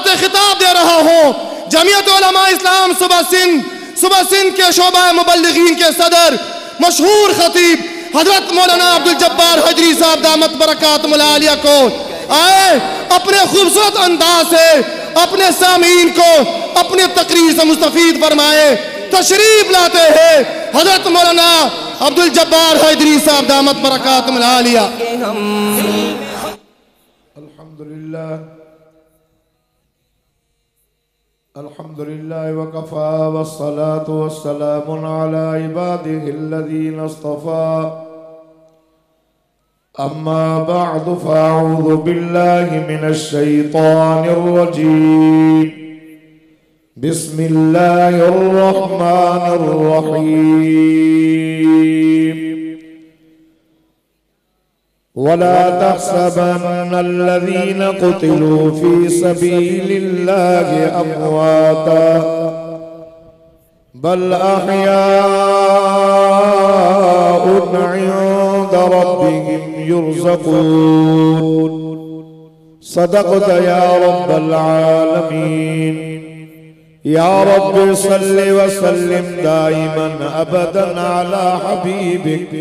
बात खिताब दे रहा हूँ जमीयत उलमा इस्लाम सुबह सिंध के शोबा मुबल्लिगीन के सदर मशहूर खतीब हजरत मौलाना अब्दुल जब्बार हजरी साहब दामत बरकातुहुल आलिया को आए अपने खूबसूरत अंदाज से अपने सामीन को अपने तकरीर से मुस्तफीद फरमाए। तशरीफ लाते हैं हजरत मौलाना अब्दुल जब्बार हजरी साहब दामत बरकातुहुल आलिया। अल्हम्दुलिल्लाह वकफ़ा वस्सलातु वस्सलामु अला इबादिहिल्लज़ीना इस्तफ़ा अम्मा बअदु फ़अऊज़ु बिल्लाहि मिनश शैतानिर रजीम बिस्मिल्लाहिर रहमानिर रहीम वला तहसबन्नल्लज़ीना क़ुतिलू फ़ी सबीलिल्लाहि अम्वाता बल अहयाउन इंदा रब्बिहिम युरज़क़ून। सदक़त या रब्बल आलमीन। या रब्बि सल्लि व सल्लिम दाइमन अबदन अला हबीबिक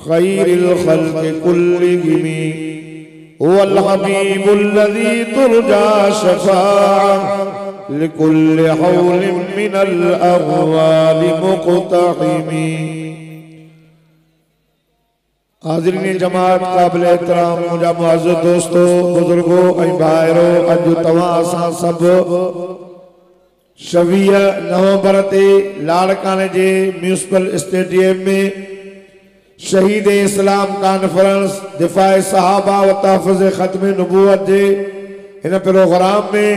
खैरिल खल्क़ि कुल्लिहिम हुवल हबीबुल्लज़ी तुरजा शफ़ाअतुहु लिकुल्लि हौलिन मिनल अग़वालि मुक़तहिम। हाज़रीन जमात क़ाबिल एहतराम मुंहिंजा मुअज़्ज़िज़ दोस्तों बुज़ुर्गों ऐं भाइरो अॼु तव्हां असां सभु 26 नवंबर ते लाड़काने जे म्यूनिसिपल स्टेडियम में शहीद इस्लाम कॉन्फ्रेंस दिफाए सहाबा व तहफ़्फ़ुज़ ख़त्म नबूवत जे इन प्रोग्राम में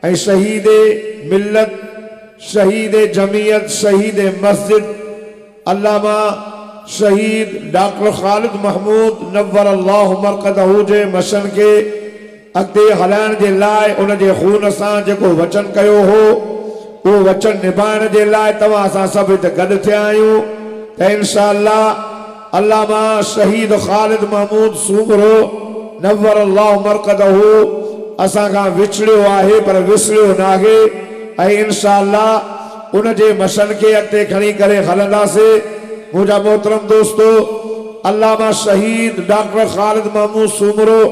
ऐं शहीद मिल्लत शहीद जमीयत शहीद मस्जिद अल्लामा शहीद डॉक्टर ख़ालिद महमूद नव्वर अल्लाहु मरक़दहू जे मशन के अॻिते हलाइण जे लाइ उन जे खून सां जेको वचन कयो हो उहो वचन निभाइण जे लाइ तव्हां असां सभु हिते गॾु थिया आहियूं त इंशाअल्लाह अल्लामा शहीद ख़ालिद महमूद सूमरो नव्वर अल्लाहु मरक़दहू असां खां विछड़ियो आहे पर विसरियो नाहे ऐं इंशाअल्लाह उन जे मशन खे अॻिते खणी करे हलंदासीं। मुंहिंजा मोहतरम दोस्तों अल्लामा शहीद डॉक्टर ख़ालिद महमूद सूमरो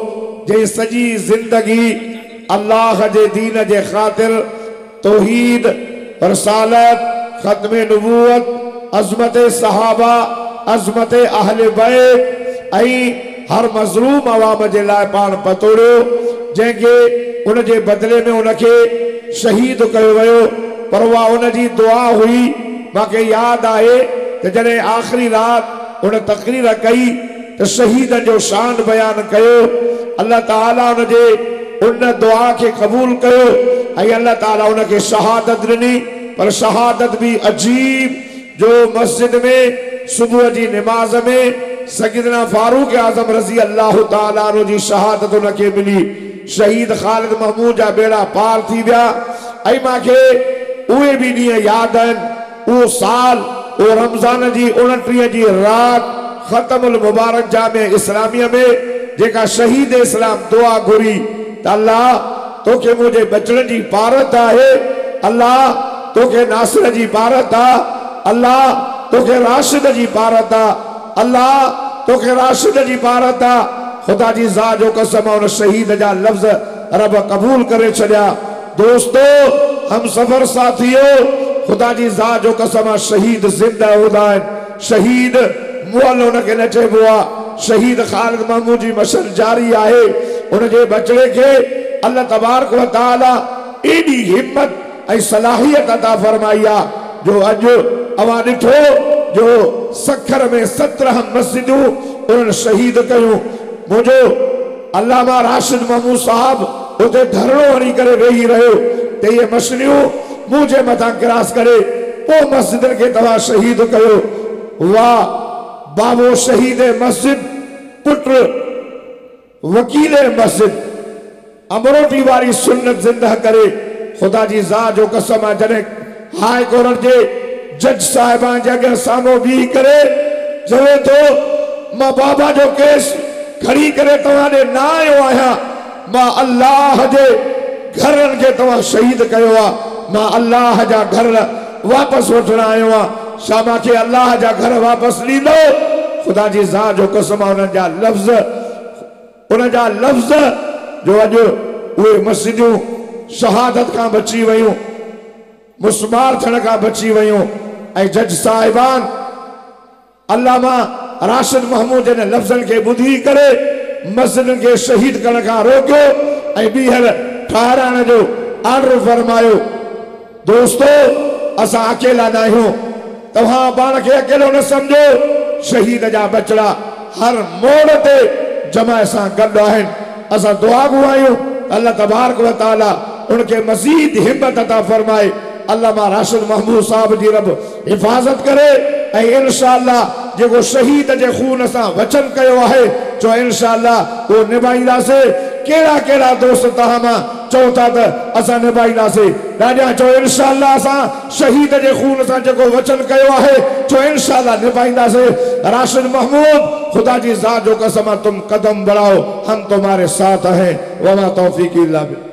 जे सजी जिंदगी अल्लाह जे दीन जे ख़ातिर तौहीद रसालत ख़त्म नबूवत अज़मत सहाबा अज़मत अहले बैत ऐं हर मज़लूम अवाम जे लाइ पाण पतोड़ियो जंहिंखे उन जे बदले में उनखे शहीद कयो वियो पर उहा उन जी दुआ हुई। मूंखे यादि आहे त जॾहिं आख़िरी राति उन तक़रीर कई त शहीद जो शान बयान कयो अल्लाह ताला उन जे उन दुआ के कबूल कयो ऐं अल्लाह ताला उनके शहादत ॾिनी पर शहादत भी अजीब जो मस्जिद में सुबह जी नमाज में सैयदना फारूक आजम रज़ी अल्लाह ताला अन्हु जी शहादत उनके मिली। शहीद ख़ालिद महमूद जा बेड़ा पार थी विया ऐं मूंखे उहे भी ॾींहं यादि आहिनि उहो साल उहो रमज़ान जी 29 जी राति ख़त्मुल मुबारक जामे इस्लामिया में जेका शहीद इस्लाम दुआ घुरी त अल्लाह तोखे मुझे बचण जी पारत आहे अल्लाह तोखे नासिर जी पारत आहे अल्लाह तोखे राशिद जी पारत आहे अल्लाह तोखे राशिद जी पारत आहे। खुदा जी ज़ात जो कसम उन शहीद जा लफ्ज़ रब कबूल करे छॾिया। दोस्तों हम सफर साथियों खुदा जी ज़ात जो कसम शहीद ज़िंदा हूंदा आहिनि शहीद मुअल उनखे न चइबो आहे। शहीद ख़ालिद महमूद जी मशन जारी आहे उन जे बचड़े के अल्लाह तबारक व तआला एडी हिम्मत ऐं सलाहियत अता फरमाई आहे जो अॼु अवां ॾिठो जो सखर में 17 मस्जिदूं उन्हनि शहीद कयूं। मुंहिंजो अल्लामा राशिद महमूद साहब उते धरणो हणी करे वेही रहियो त इहे मछलियूं मुंहिंजे मथां क्रॉस करे पोइ मस्जिद खे तव्हां शहीद कयो। वाह बाबो शहीद मस्जिद पुत्र वकील मस्जिद अमरोटी वारी सुन्नत जिंदा करे खुदा जी ज़ात जो कसम आहे जॾहिं हाई कोर्ट जे जज साहिबान जे अॻियां साम्हूं बीह करे चवे थो मां बाबा जो केस खड़ी करे तव्हां ॾे न आयो आहियां मां अल्लाह जे घरनि खे तव्हां शहीद कयो आहे। मां अल्लाह जा घर वापसि वठण आयो आहियां। छा मूंखे अल्लाह जा घर वापसि ॾींदो? ख़ुदा जी ज़ात जो कसम आहे, उन्हनि जा लफ़्ज़ जो अॼु उहे मस्जिदूं शहादत खां बची वयूं, मुस्मार थियण खां बची वयूं। ऐं जज साहिबान अल्लामा राशिद महमूद जे लफ़्ज़नि खे ॿुधी करे मस्जिदनि खे शहीद करण खां रोकियो ऐं ॿीहर ठाहिराइण जो ऑर्डर फरमायो। दोस्तो, असां अकेला न आहियूं। तव्हां पाण खे अकेलो न सम्झो। शहीद जा बचड़ा हर मोड़ ते जमाए सां गॾु आहिनि। असां दुआ घुरायूं अल्लाह तबारक व तआला उनखे मज़ीद हिम्मत अता फरमाए। अल्लामा राशिद महमूद साहब जी रब हिफ़ाज़त करे ऐं इंशाअल्लाह जेको शहीद जे खून सां वचन कयो आहे जो इंशाअल्लाह उहो निभाईंदासीं। कहिड़ा कहिड़ा दोस्त तव्हां मां चओ था त असां निभाईंदासीं? ॾाढा चओ इंशाअल्लाह असां शहीद जे खून सां जेको वचन कयो आहे जो इंशाअल्लाह निभाईंदासीं। राशिद महमूद, खुदा जी ज़ात जो कसम, तुम कदम बढ़ाओ, हम तुम्हारे साथ हैं। वमा तौफीक इल्ला बिल्लाह।